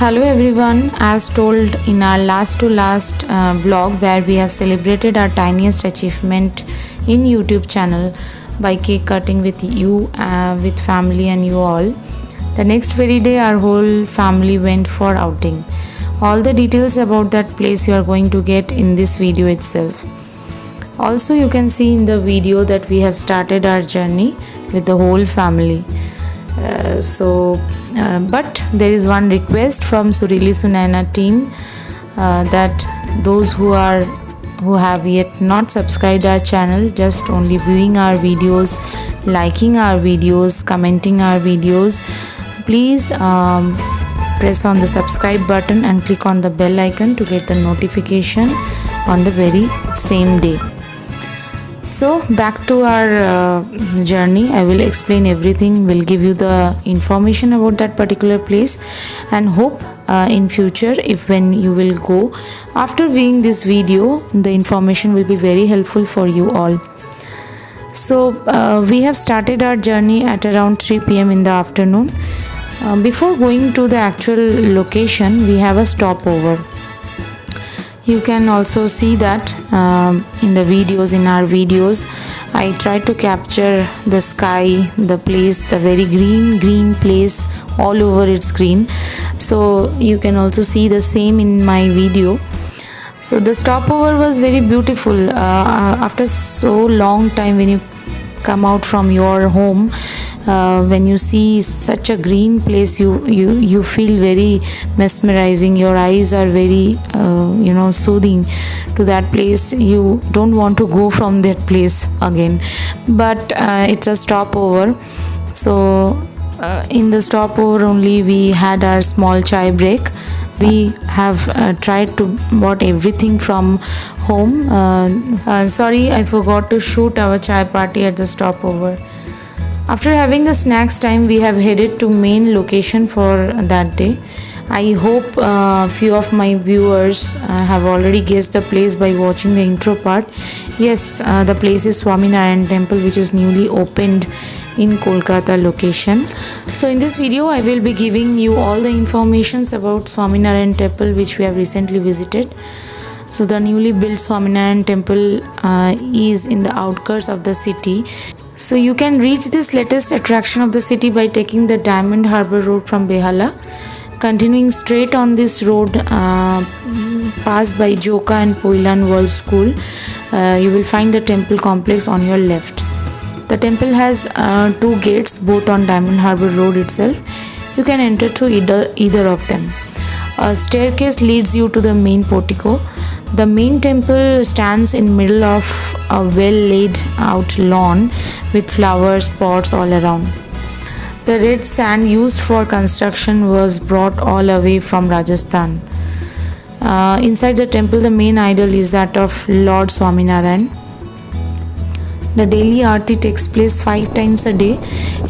Hello everyone, as told in our last to last vlog where we have celebrated our tiniest achievement in YouTube channel by cake cutting with you, with family and you all. The next very day our whole family went for outing. All the details about that place you are going to get in this video itself. Also you can see in the video that we have started our journey with the whole family. But there is one request from Surili Sunaina team that those who have yet not subscribed our channel, just only viewing our videos, liking our videos, commenting our videos, please press on the subscribe button and click on the bell icon to get the notification on the very same day. So back to our journey. I will explain everything, will give you the information about that particular place, and hope in future if when you will go after viewing this video, the information will be very helpful for you all. So we have started our journey at around 3 p.m. in the afternoon. Before going to the actual location, we have a stopover. You can also see that in our videos I try to capture the sky, the place, the very green place, all over it's green, so you can also see the same in my video. So the stopover was very beautiful. After so long time, when you come out from your home, when you see such a green place, you feel very mesmerizing. Your eyes are very soothing to that place. You don't want to go from that place again, but it's a stopover. So in the stopover only we had our small chai break. We have tried to bought everything from home. Sorry, I forgot to shoot our chai party at the stopover. After having the snacks time, we have headed to main location for that day. I hope few of my viewers have already guessed the place by watching the intro part. Yes, the place is Swaminarayan Temple, which is newly opened in Kolkata location. So in this video I will be giving you all the informations about Swaminarayan Temple, which we have recently visited. So the newly built Swaminarayan Temple is in the outskirts of the city. So you can reach this latest attraction of the city by taking the Diamond Harbour Road from Behala. Continuing straight on this road, pass by Joka and Poilan World School, you will find the temple complex on your left. The temple has two gates, both on Diamond Harbour Road itself. You can enter through either of them. A staircase leads you to the main portico. The main temple stands in middle of a well laid out lawn with flowers, pots all around. The red sand used for construction was brought all away from Rajasthan. Inside the temple, the main idol is that of Lord Swaminarayan. The daily Aarti takes place 5 times a day.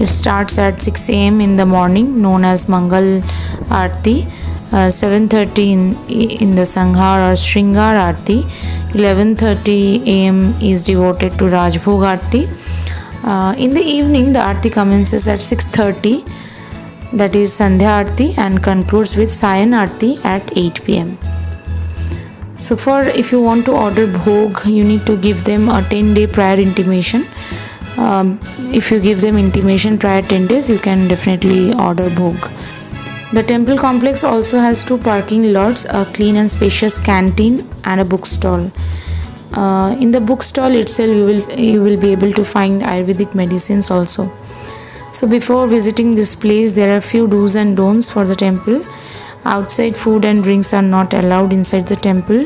It starts at 6 a.m. in the morning, known as Mangal Aarti. 7:30 in the Sanghar or Shringar Aarti. 11:30 a.m. is devoted to Rajbhog Aarti. In the evening, the Aarti commences at 6:30, that is Sandhya Aarti, and concludes with Sayan Aarti at 8 p.m. So if you want to order bhog, you need to give them a 10-day prior intimation. If you give them intimation prior 10 days, you can definitely order bhog. The temple complex also has 2 parking lots, a clean and spacious canteen, and a bookstall. In the bookstall itself, you will be able to find Ayurvedic medicines also. So before visiting this place, there are few do's and don'ts for the temple. Outside food and drinks are not allowed inside the temple.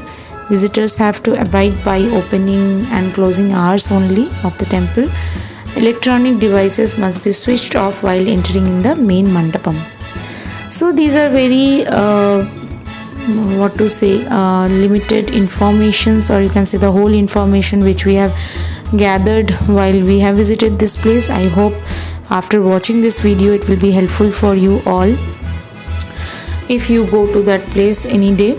Visitors have to abide by opening and closing hours only of the temple. Electronic devices must be switched off while entering in the main mandapam. So these are very limited informations, or you can say the whole information which we have gathered while we have visited this place. I hope after watching this video it will be helpful for you all if you go to that place any day.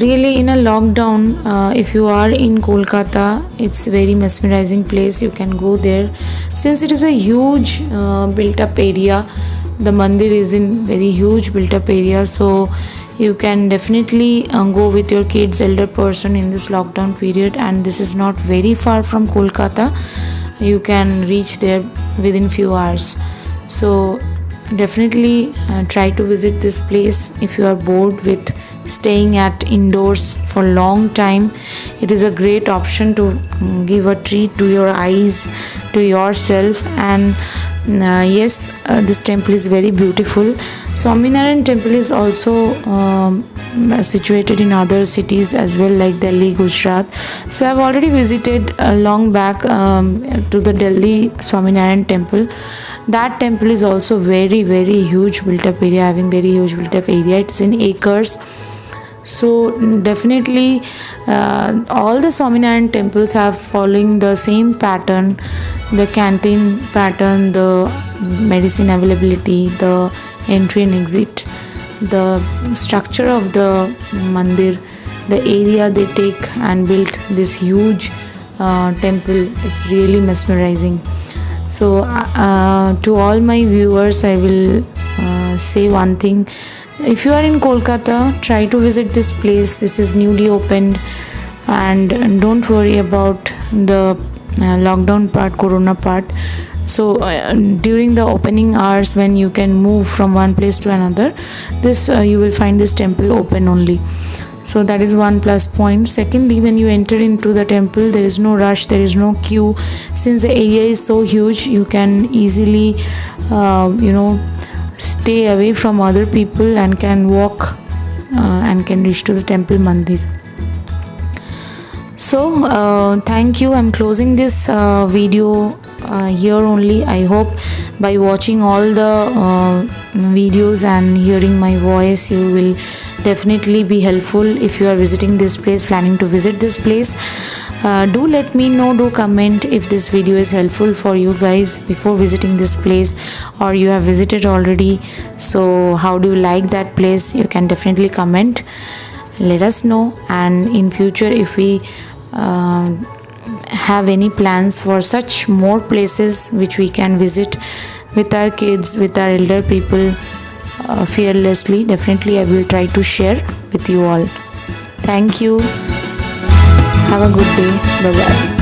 Really in a lockdown, if you are in Kolkata, it's a very mesmerizing place. You can go there since it is a huge built up area the mandir is in very huge built up area, so you can definitely go with your kids, elder person in this lockdown period. And this is not very far from Kolkata, you can reach there within few hours. So definitely try to visit this place. If you are bored with staying at indoors for long time, it is a great option to give a treat to your eyes, to yourself. And yes, this temple is very beautiful. Swaminarayan temple is also situated in other cities as well, like Delhi, Gujarat. So I've already visited long back to the Delhi Swaminarayan temple. That temple is also very huge built up area, having very huge built up area. It's in acres. So definitely all the Swaminarayan temples have following the same pattern, the canteen pattern, the medicine availability, the entry and exit, the structure of the mandir, the area they take and built this huge temple. It's really mesmerizing. So to all my viewers, I will say one thing. If you are in Kolkata, try to visit this place. This is newly opened, and don't worry about the lockdown part, corona part. So during the opening hours, when you can move from one place to another, this you will find this temple open only. So that is one plus point. Secondly, when you enter into the temple, there is no rush, there is no queue. Since the area is so huge, you can easily stay away from other people and can walk and can reach to the temple mandir. So thank you. I'm closing this video here only. I hope by watching all the videos and hearing my voice, you will definitely be helpful if you are visiting this place, planning to visit this place. Do let me know, do comment if this video is helpful for you guys before visiting this place, or you have visited already. So how do you like that place? You can definitely comment, let us know. And in future, if we have any plans for such more places which we can visit with our kids, with our elder people, fearlessly, definitely I will try to share with you all. Thank you. Have a good day. Bye bye.